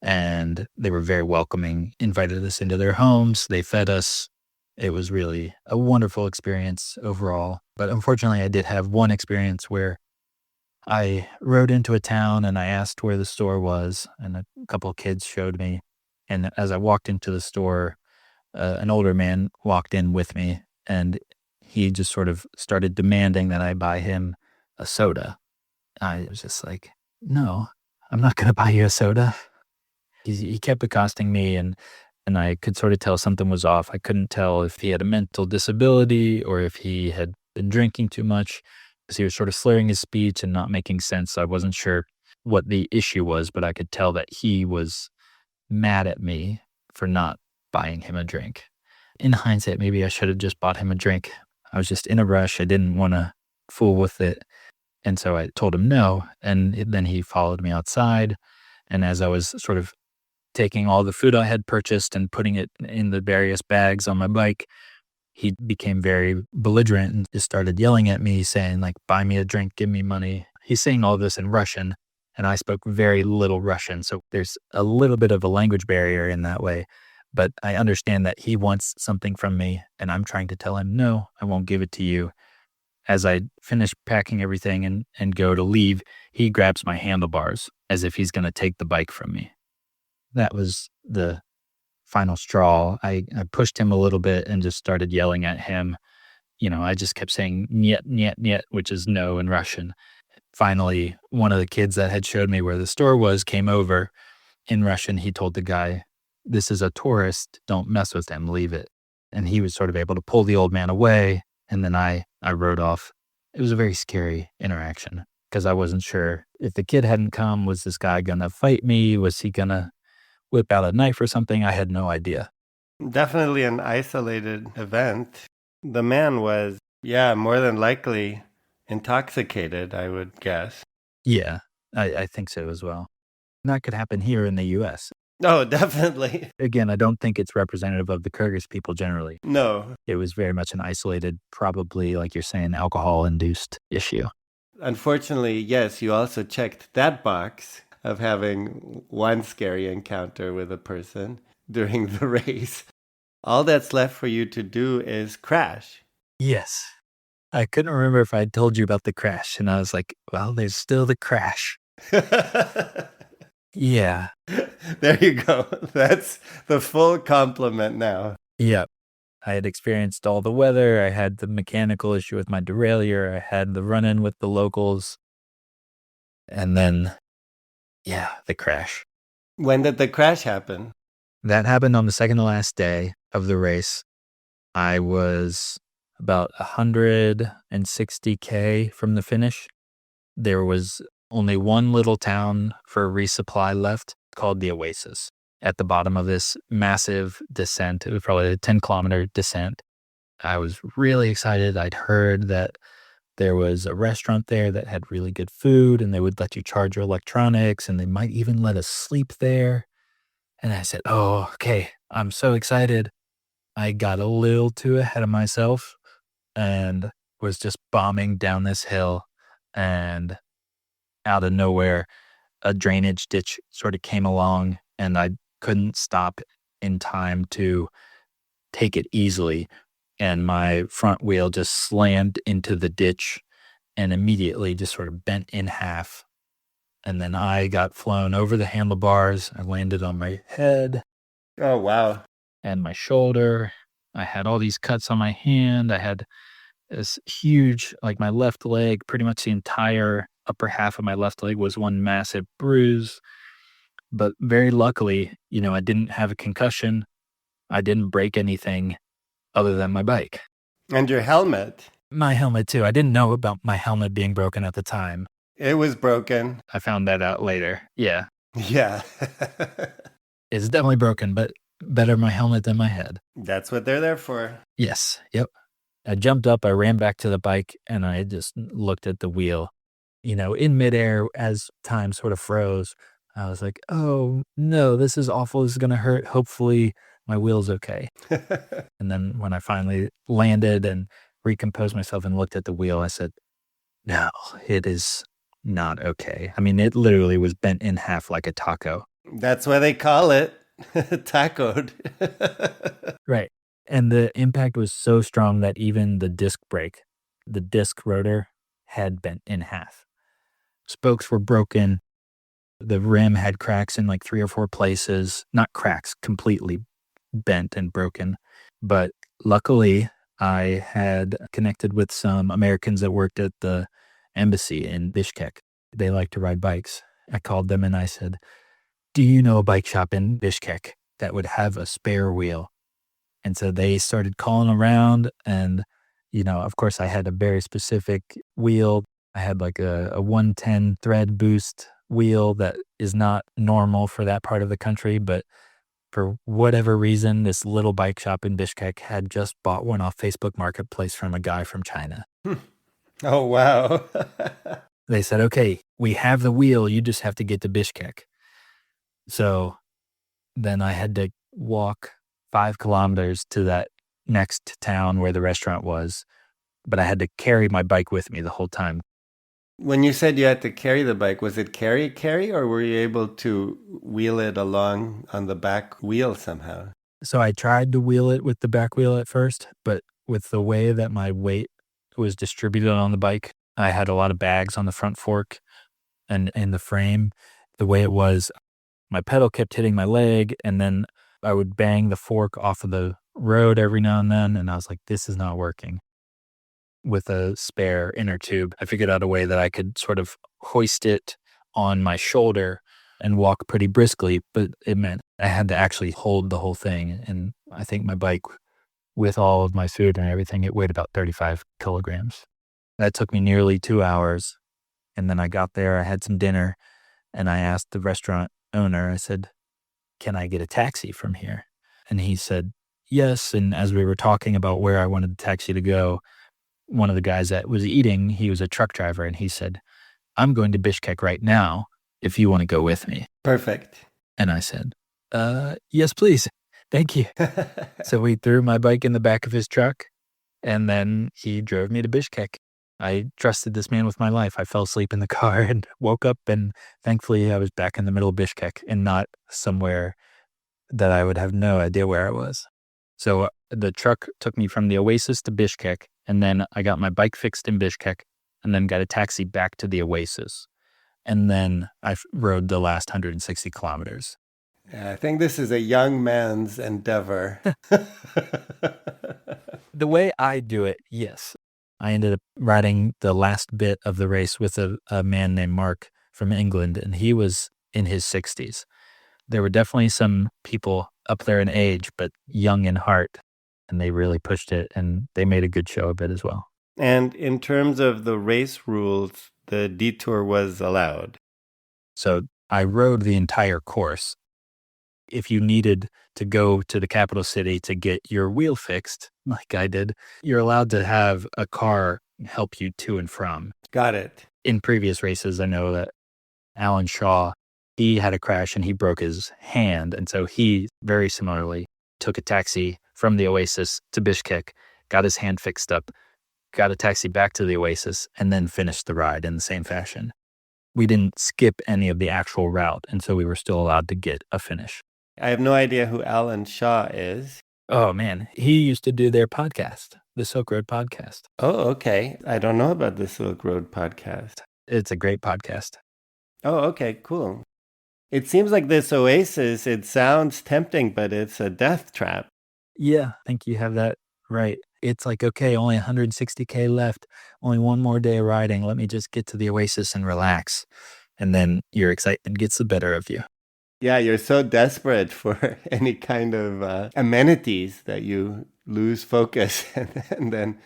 And they were very welcoming, invited us into their homes. They fed us. It was really a wonderful experience overall. But unfortunately, I did have one experience where I rode into a town and I asked where the store was. And a couple of kids showed me. And as I walked into the store, an older man walked in with me. And he just sort of started demanding that I buy him a soda. I was just like, no, I'm not going to buy you a soda. He kept accosting me and I could sort of tell something was off. I couldn't tell if he had a mental disability or if he had been drinking too much because he was sort of slurring his speech and not making sense. So I wasn't sure what the issue was, but I could tell that he was mad at me for not buying him a drink. In hindsight, maybe I should have just bought him a drink. I was just in a rush. I didn't want to fool with it. And so I told him no. And then he followed me outside. And as I was sort of taking all the food I had purchased and putting it in the various bags on my bike, he became very belligerent and just started yelling at me, saying like, buy me a drink, give me money. He's saying all this in Russian, and I spoke very little Russian. So there's a little bit of a language barrier in that way. But I understand that he wants something from me, and I'm trying to tell him, no, I won't give it to you. As I finish packing everything and go to leave, he grabs my handlebars as if he's going to take the bike from me. That was the final straw. I pushed him a little bit and just started yelling at him. I just kept saying "niet, niet, niet," which is no in Russian. Finally, one of the kids that had showed me where the store was came over. In Russian, he told the guy, this is a tourist, don't mess with him, leave it. And he was sort of able to pull the old man away. And then I rode off. It was a very scary interaction because I wasn't sure if the kid hadn't come, was this guy going to fight me? Was he going to whip out a knife or something? I had no idea. Definitely an isolated event. The man was, more than likely intoxicated, I would guess. Yeah, I think so as well. That could happen here in the U.S. Oh, definitely. Again, I don't think it's representative of the Kyrgyz people generally. No. It was very much an isolated, probably, like you're saying, alcohol-induced issue. Unfortunately, yes, you also checked that box of having one scary encounter with a person during the race. All that's left for you to do is crash. Yes. I couldn't remember if I told you about the crash. And I was like, well, there's still the crash. Yeah. There you go. That's the full complement now. Yep. I had experienced all the weather. I had the mechanical issue with my derailleur. I had the run-in with the locals. And then, yeah, the crash. When did the crash happen? That happened on the second to last day of the race. I was about 160K from the finish. There was only one little town for resupply left called the Oasis at the bottom of this massive descent. It was probably a 10-kilometer descent. I was really excited. I'd heard that there was a restaurant there that had really good food and they would let you charge your electronics and they might even let us sleep there. And I said, oh, okay, I'm so excited. I got a little too ahead of myself and was just bombing down this hill. And out of nowhere, a drainage ditch sort of came along and I couldn't stop in time to take it easily. And my front wheel just slammed into the ditch and immediately just sort of bent in half. And then I got flown over the handlebars. I landed on my head. Oh, wow. And my shoulder. I had all these cuts on my hand. I had this huge, like my left leg, pretty much the entire upper half of my left leg was one massive bruise. But very luckily, I didn't have a concussion. I didn't break anything other than my bike. And your helmet? My helmet too. I didn't know about my helmet being broken at the time. It was broken. I found that out later. Yeah. Yeah. It's definitely broken, but better my helmet than my head. That's what they're there for. Yes. Yep. I jumped up, I ran back to the bike, and I just looked at the wheel. In midair as time sort of froze. I was like, oh, no, this is awful. This is going to hurt. Hopefully my wheel's okay. And then when I finally landed and recomposed myself and looked at the wheel, I said, no, it is not okay. I mean, it literally was bent in half like a taco. That's why they call it tacoed. Right. And the impact was so strong that even the disc brake, the disc rotor, had bent in half. Spokes were broken. The rim had cracks in like 3 or 4 places. Not cracks, completely bent and broken. But luckily, I had connected with some Americans that worked at the embassy in Bishkek. They like to ride bikes. I called them and I said, do you know a bike shop in Bishkek that would have a spare wheel? And so they started calling around and, of course I had a very specific wheel. I had like a 110 thread boost wheel that is not normal for that part of the country, but for whatever reason, this little bike shop in Bishkek had just bought one off Facebook Marketplace from a guy from China. Oh, wow. They said, okay, we have the wheel. You just have to get to Bishkek. So then I had to walk 5 kilometers to that next town where the restaurant was, but I had to carry my bike with me the whole time. When you said you had to carry the bike, was it carry, or were you able to wheel it along on the back wheel somehow? So I tried to wheel it with the back wheel at first, but with the way that my weight was distributed on the bike, I had a lot of bags on the front fork and in the frame. The way it was, my pedal kept hitting my leg, and then I would bang the fork off of the road every now and then, and I was like, this is not working. With a spare inner tube, I figured out a way that I could sort of hoist it on my shoulder and walk pretty briskly, but it meant I had to actually hold the whole thing. And I think my bike, with all of my food and everything, it weighed about 35 kilograms. That took me nearly 2 hours. And then I got there, I had some dinner, and I asked the restaurant owner, I said, can I get a taxi from here? And he said, yes. And as we were talking about where I wanted the taxi to go, one of the guys that was eating, he was a truck driver, and he said, I'm going to Bishkek right now if you want to go with me. Perfect. And I said, yes, please. Thank you. So we threw my bike in the back of his truck, and then he drove me to Bishkek. I trusted this man with my life. I fell asleep in the car and woke up, and thankfully I was back in the middle of Bishkek and not somewhere that I would have no idea where I was. So the truck took me from the Oasis to Bishkek. And then I got my bike fixed in Bishkek and then got a taxi back to the Oasis. And then I rode the last 160 kilometers. Yeah, I think this is a young man's endeavor. The way I do it, yes. I ended up riding the last bit of the race with a man named Mark from England, and he was in his 60s. There were definitely some people up there in age, but young in heart, and they really pushed it, and they made a good show of it as well. And in terms of the race rules, the detour was allowed. So I rode the entire course. If you needed to go to the capital city to get your wheel fixed, like I did, you're allowed to have a car help you to and from. Got it. In previous races, I know that Alan Shaw, he had a crash and he broke his hand. And so he very similarly took a taxi from the Oasis to Bishkek, got his hand fixed up, got a taxi back to the Oasis, and then finished the ride in the same fashion. We didn't skip any of the actual route, and so we were still allowed to get a finish. I have no idea who Alan Shaw is. Oh, man. He used to do their podcast, the Silk Road podcast. Oh, okay. I don't know about the Silk Road podcast. It's a great podcast. Oh, okay, cool. It seems like this oasis, it sounds tempting, but it's a death trap. Yeah, I think you have that right. It's like, okay, only 160K left, only one more day of riding. Let me just get to the Oasis and relax. And then your excitement gets the better of you. Yeah, you're so desperate for any kind of amenities that you lose focus and then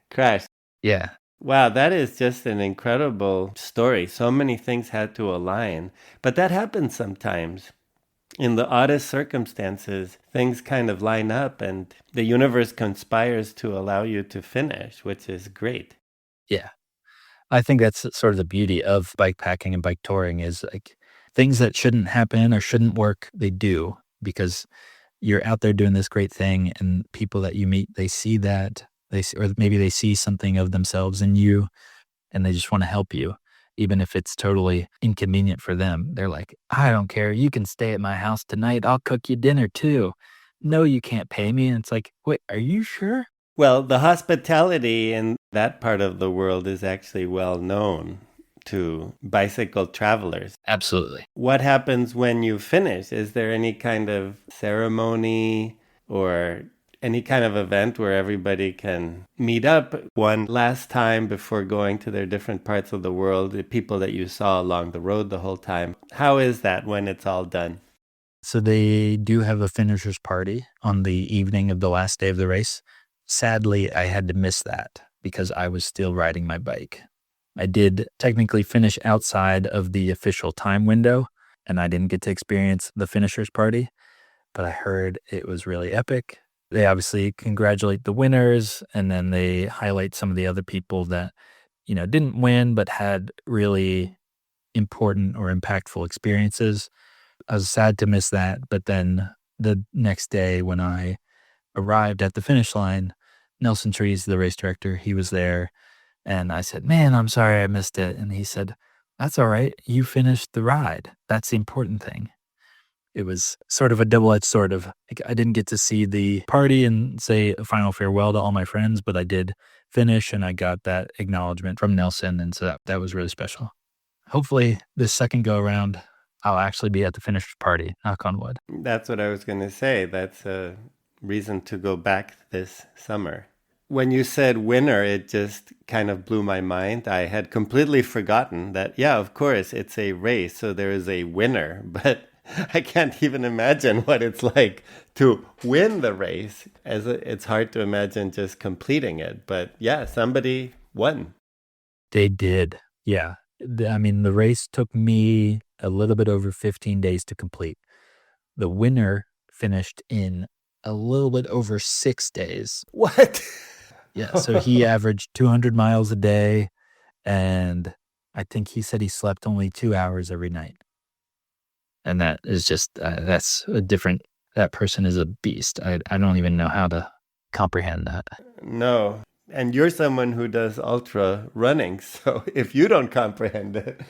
crash. Yeah. Wow, that is just an incredible story. So many things had to align. But that happens sometimes. In the oddest circumstances, things kind of line up and the universe conspires to allow you to finish, which is great. Yeah. I think that's sort of the beauty of bike packing and bike touring is like things that shouldn't happen or shouldn't work, they do, because you're out there doing this great thing and people that you meet, they see that, or maybe they see something of themselves in you and they just want to help you. Even if it's totally inconvenient for them, they're like, I don't care. You can stay at my house tonight. I'll cook you dinner too. No, you can't pay me. And it's like, wait, are you sure? Well, the hospitality in that part of the world is actually well known to bicycle travelers. Absolutely. What happens when you finish? Is there any kind of ceremony or any kind of event where everybody can meet up one last time before going to their different parts of the world, the people that you saw along the road the whole time? How is that when it's all done? So they do have a finisher's party on the evening of the last day of the race. Sadly, I had to miss that because I was still riding my bike. I did technically finish outside of the official time window, and I didn't get to experience the finisher's party, but I heard it was really epic. They obviously congratulate the winners, and then they highlight some of the other people that, didn't win, but had really important or impactful experiences. I was sad to miss that, but then the next day when I arrived at the finish line, Nelson Trees, the race director, he was there. And I said, man, I'm sorry I missed it. And he said, that's all right. You finished the ride. That's the important thing. It was sort of a double-edged sword of, I didn't get to see the party and say a final farewell to all my friends, but I did finish and I got that acknowledgement from Nelson. And so that was really special. Hopefully this second go around, I'll actually be at the finish party, knock on wood. That's what I was going to say. That's a reason to go back this summer. When you said winner, it just kind of blew my mind. I had completely forgotten that, yeah, of course, it's a race, so there is a winner. But I can't even imagine what it's like to win the race. It's hard to imagine just completing it. But yeah, somebody won. They did. Yeah. I mean, the race took me a little bit over 15 days to complete. The winner finished in a little bit over 6 days. What? Yeah, so he averaged 200 miles a day, and I think he said he slept only 2 hours every night. And that is just, that's a different, that person is a beast. I don't even know how to comprehend that. No, and you're someone who does ultra running, so if you don't comprehend it,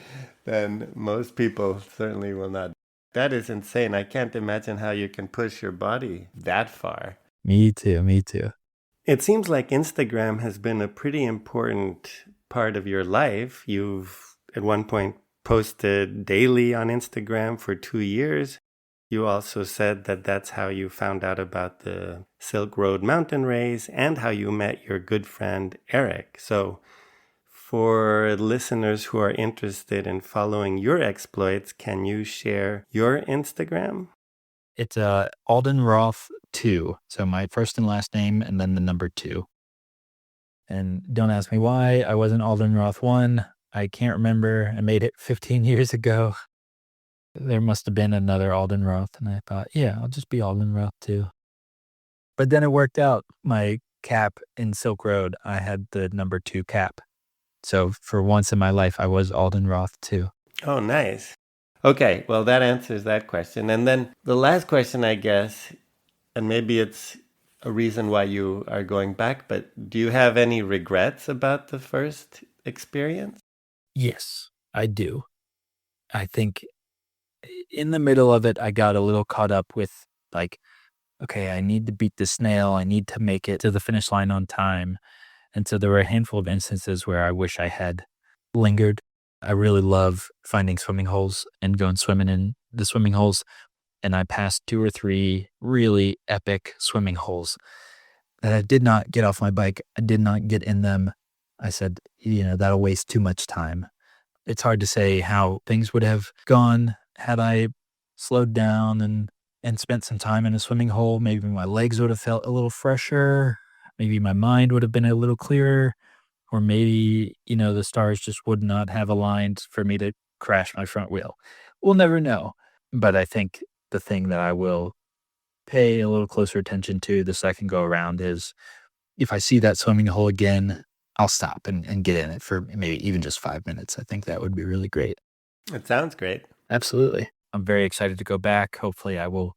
then most people certainly will not. That is insane. I can't imagine how you can push your body that far. Me too. It seems like Instagram has been a pretty important part of your life. You've at one point posted daily on Instagram for 2 years. You also said that that's how you found out about the Silk Road mountain race and how you met your good friend Eric. So for listeners who are interested in following your exploits, can you share your Instagram? It's Alden Roth 2. So my first and last name and then the number 2. And don't ask me why I wasn't Alden Roth 1. I can't remember. I made it 15 years ago. There must have been another Alden Roth. And I thought, yeah, I'll just be Alden Roth 2. But then it worked out. My cap in Silk Road, I had the number 2 cap. So for once in my life, I was Alden Roth 2. Oh, nice. Okay, well, that answers that question. And then the last question, I guess, and maybe it's a reason why you are going back, but do you have any regrets about the first experience? Yes, I do. I think in the middle of it, I got a little caught up with like, okay, I need to beat the snail. I need to make it to the finish line on time. And so there were a handful of instances where I wish I had lingered. I really love finding swimming holes and going swimming in the swimming holes. And I passed 2 or 3 really epic swimming holes that I did not get off my bike. I did not get in them. I said, that'll waste too much time. It's hard to say how things would have gone had I slowed down and spent some time in a swimming hole. Maybe my legs would have felt a little fresher. Maybe my mind would have been a little clearer. Or maybe, the stars just would not have aligned for me to crash my front wheel. We'll never know. But I think the thing that I will pay a little closer attention to the second go around is if I see that swimming hole again, I'll stop and get in it for maybe even just 5 minutes. I think that would be really great. It sounds great. Absolutely. I'm very excited to go back. Hopefully I will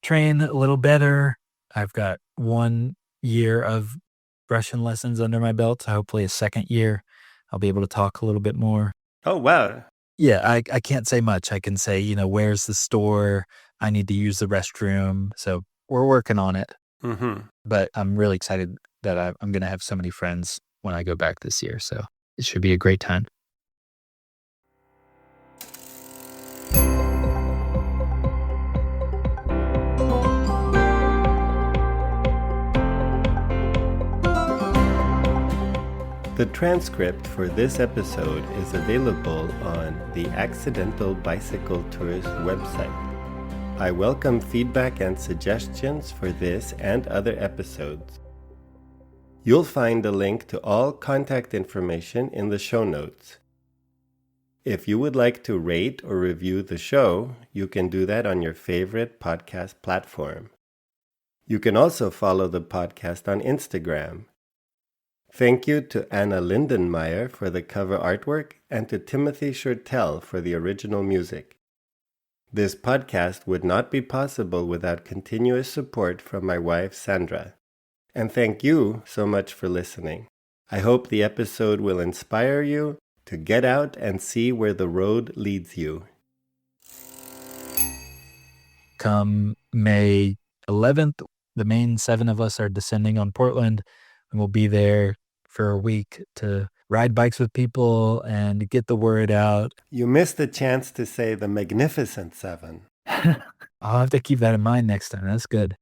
train a little better. I've got 1 year of Russian lessons under my belt. So hopefully a second year, I'll be able to talk a little bit more. Oh, wow. Yeah, I can't say much. I can say, where's the store? I need to use the restroom. So we're working on it. Mm-hmm. But I'm really excited that I'm going to have so many friends when I go back this year. So it should be a great time. The transcript for this episode is available on the Accidental Bicycle Tours website. I welcome feedback and suggestions for this and other episodes. You'll find a link to all contact information in the show notes. If you would like to rate or review the show, you can do that on your favorite podcast platform. You can also follow the podcast on Instagram. Thank you to Anna Lindenmeyer for the cover artwork and to Timothy Shurtell for the original music. This podcast would not be possible without continuous support from my wife, Sandra. And thank you so much for listening. I hope the episode will inspire you to get out and see where the road leads you. Come May 11th, the main 7 of us are descending on Portland, and we'll be there for a week to ride bikes with people and get the word out. You missed the chance to say the Magnificent 7. I'll have to keep that in mind next time. That's good.